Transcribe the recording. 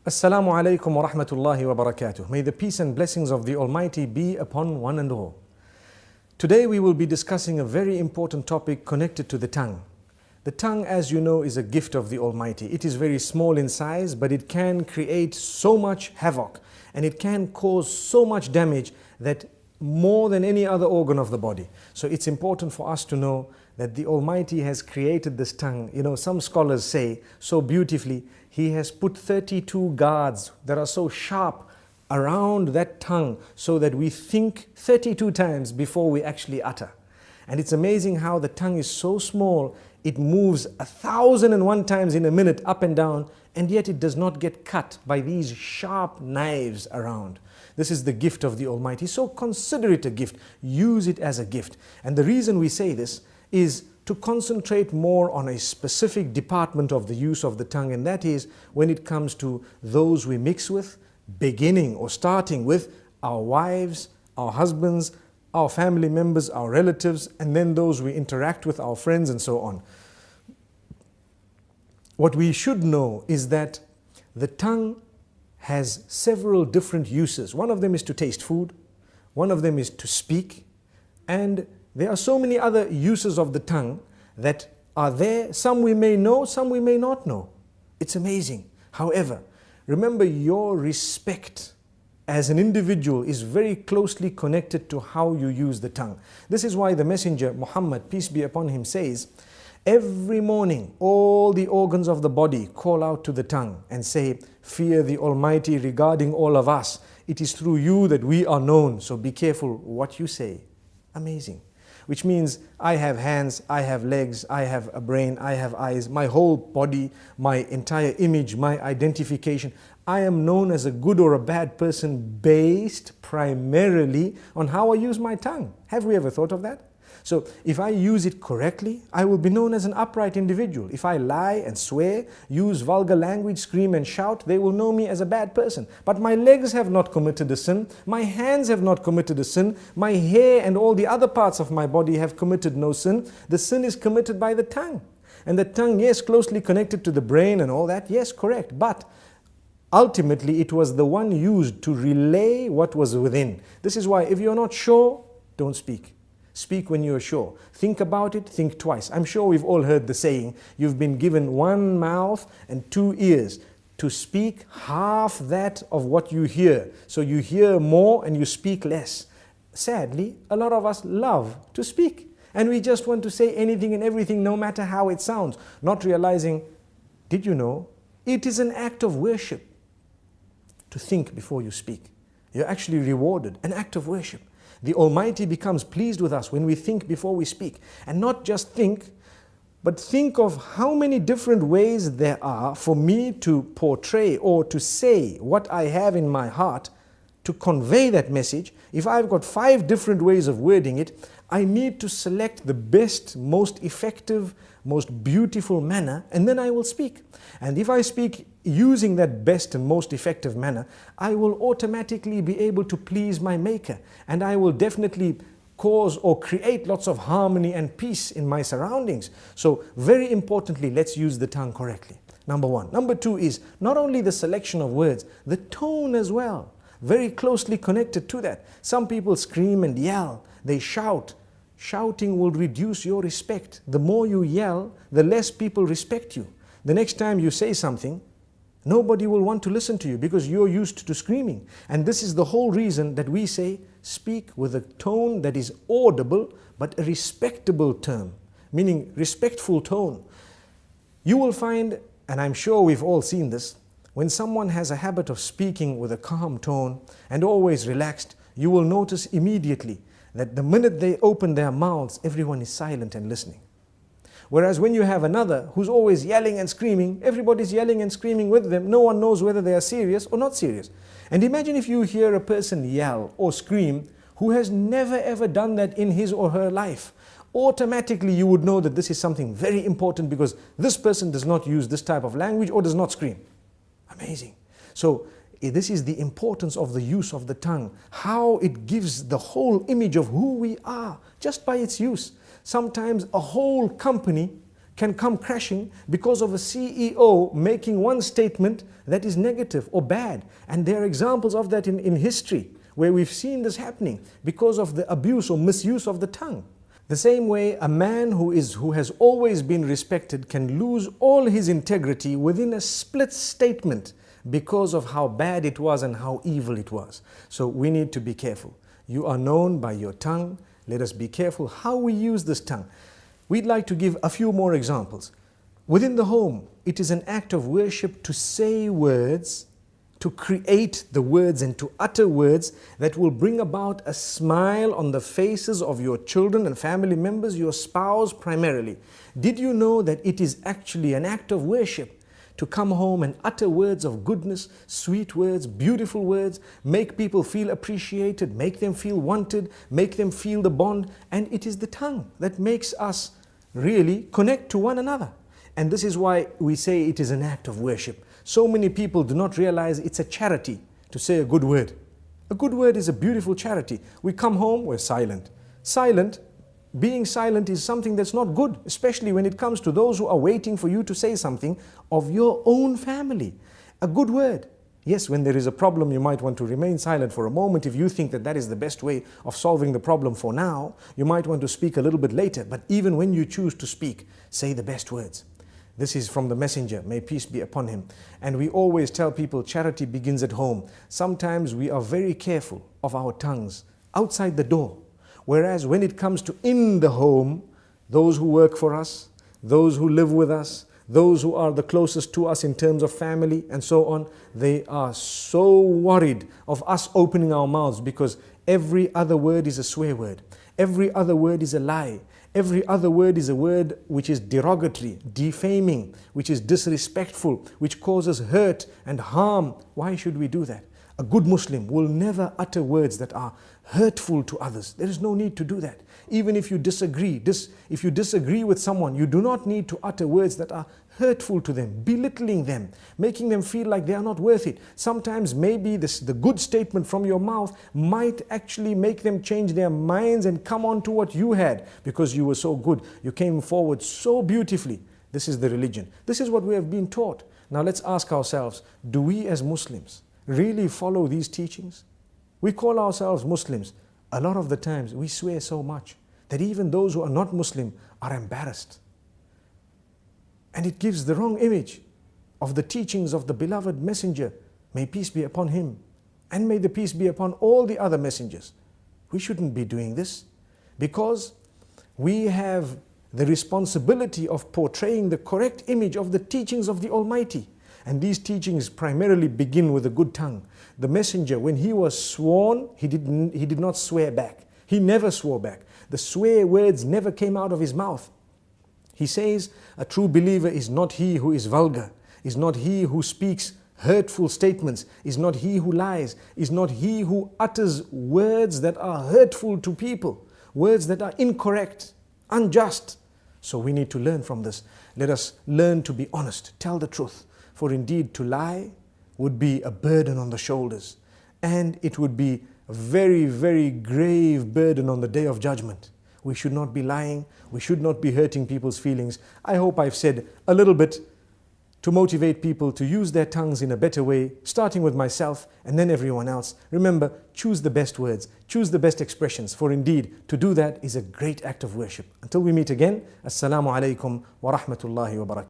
Assalamu alaikum wa rahmatullahi wa barakatuh. May the peace and blessings of the Almighty be upon one and all. Today we will be discussing a very important topic connected to the tongue. The tongue, as you know, is a gift of the Almighty. It is very small in size, but it can create so much havoc and it can cause so much damage that more than any other organ of the body. So it's important for us to know that the Almighty has created this tongue. You know, some scholars say so beautifully, He has put 32 guards that are so sharp around that tongue so that we think 32 times before we actually utter. And it's amazing how the tongue is so small, it moves 1,001 times in a minute up and down, and yet it does not get cut by these sharp knives around. This is the gift of the Almighty. So consider it a gift. Use it as a gift. And the reason we say this is to concentrate more on a specific department of the use of the tongue, and that is when it comes to those we mix with, beginning or starting with our wives, our husbands, our family members, our relatives, and then those we interact with, our friends, and so on. What we should know is that the tongue has several different uses. One of them is to taste food, one of them is to speak, and there are so many other uses of the tongue that are there. Some we may know, some we may not know. It's amazing. However, remember, your respect as an individual is very closely connected to how you use the tongue. This is why the Messenger Muhammad, peace be upon him, says, every morning all the organs of the body call out to the tongue and say, fear the Almighty regarding all of us. It is through you that we are known, so be careful what you say. Amazing. Which means I have hands, I have legs, I have a brain, I have eyes, my whole body, my entire image, my identification. I am known as a good or a bad person based primarily on how I use my tongue. Have we ever thought of that? So if I use it correctly, I will be known as an upright individual. If I lie and swear, use vulgar language, scream and shout, they will know me as a bad person. But my legs have not committed a sin, my hands have not committed a sin, my hair and all the other parts of my body have committed no sin. The sin is committed by the tongue. And the tongue, yes, closely connected to the brain and all that, yes, correct. But ultimately it was the one used to relay what was within. This is why if you're not sure, don't speak. Speak when you are sure. Think about it, think twice. I'm sure we've all heard the saying, you've been given one mouth and two ears to speak half that of what you hear. So you hear more and you speak less. Sadly, a lot of us love to speak. And we just want to say anything and everything, no matter how it sounds. Not realizing, did you know, it is an act of worship to think before you speak. You're actually rewarded, an act of worship. The Almighty becomes pleased with us when we think before we speak. And not just think, but think of how many different ways there are for me to portray or to say what I have in my heart, to convey that message. If I've got 5 different ways of wording it, I need to select the best, most effective, most beautiful manner, and then I will speak. And if I speak using that best and most effective manner, I will automatically be able to please my Maker, and I will definitely cause or create lots of harmony and peace in my surroundings. So very importantly, let's use the tongue correctly. Number 1. Number 2 is not only the selection of words, the tone as well. Very closely connected to that. Some people scream and yell, they shout. Shouting will reduce your respect. The more you yell, the less people respect you. The next time you say something, nobody will want to listen to you because you're used to screaming. And this is the whole reason that we say, speak with a tone that is audible, but a respectable term, meaning respectful tone. You will find, and I'm sure we've all seen this, when someone has a habit of speaking with a calm tone and always relaxed, you will notice immediately that the minute they open their mouths, everyone is silent and listening. Whereas when you have another who's always yelling and screaming, everybody's yelling and screaming with them. No one knows whether they are serious or not serious. And imagine if you hear a person yell or scream who has never ever done that in his or her life. Automatically you would know that this is something very important because this person does not use this type of language or does not scream. Amazing. So this is the importance of the use of the tongue, how it gives the whole image of who we are just by its use. Sometimes a whole company can come crashing because of a CEO making one statement that is negative or bad. And there are examples of that in history where we've seen this happening because of the abuse or misuse of the tongue. The same way, a man who has always been respected can lose all his integrity within a split statement because of how bad it was and how evil it was. So we need to be careful. You are known by your tongue. Let us be careful how we use this tongue. We'd like to give a few more examples. Within the home, it is an act of worship to say words, to create the words and to utter words that will bring about a smile on the faces of your children and family members, your spouse primarily. Did you know that it is actually an act of worship to come home and utter words of goodness, sweet words, beautiful words, make people feel appreciated, make them feel wanted, make them feel the bond? And it is the tongue that makes us really connect to one another. And this is why we say it is an act of worship. So many people do not realize it's a charity to say a good word. A good word is a beautiful charity. We come home, we're silent. Being silent is something that's not good, especially when it comes to those who are waiting for you to say something of your own family. A good word. Yes, when there is a problem, you might want to remain silent for a moment. If you think that that is the best way of solving the problem for now, you might want to speak a little bit later. But even when you choose to speak, say the best words. This is from the messenger, may peace be upon him. And we always tell people charity begins at home. Sometimes we are very careful of our tongues outside the door. Whereas when it comes to in the home, those who work for us, those who live with us, those who are the closest to us in terms of family and so on, they are so worried of us opening our mouths because every other word is a swear word. Every other word is a lie. Every other word is a word which is derogatory, defaming, which is disrespectful, which causes hurt and harm. Why should we do that? A good Muslim will never utter words that are hurtful to others. There is no need to do that. Even if you disagree, if you disagree with someone, you do not need to utter words that are hurtful to them, belittling them, making them feel like they are not worth it. Sometimes maybe the good statement from your mouth might actually make them change their minds and come on to what you had because you were so good. You came forward so beautifully. This is the religion. This is what we have been taught. Now let's ask ourselves, do we as Muslims really follow these teachings? We call ourselves Muslims. A lot of the times we swear so much that even those who are not Muslim are embarrassed. And it gives the wrong image of the teachings of the beloved messenger. May peace be upon him. And may the peace be upon all the other messengers. We shouldn't be doing this because we have the responsibility of portraying the correct image of the teachings of the Almighty. And these teachings primarily begin with a good tongue. The messenger, when he was sworn, he did not swear back. He never swore back. The swear words never came out of his mouth. He says, a true believer is not he who is vulgar, is not he who speaks hurtful statements, is not he who lies, is not he who utters words that are hurtful to people, words that are incorrect, unjust. So we need to learn from this. Let us learn to be honest, tell the truth. For indeed, to lie would be a burden on the shoulders, and it would be a very, very grave burden on the day of judgment. We should not be lying. We should not be hurting people's feelings. I hope I've said a little bit to motivate people to use their tongues in a better way, starting with myself and then everyone else. Remember, choose the best words, choose the best expressions, for indeed, to do that is a great act of worship. Until we meet again, Assalamu alaikum wa rahmatullahi wa barakatuh.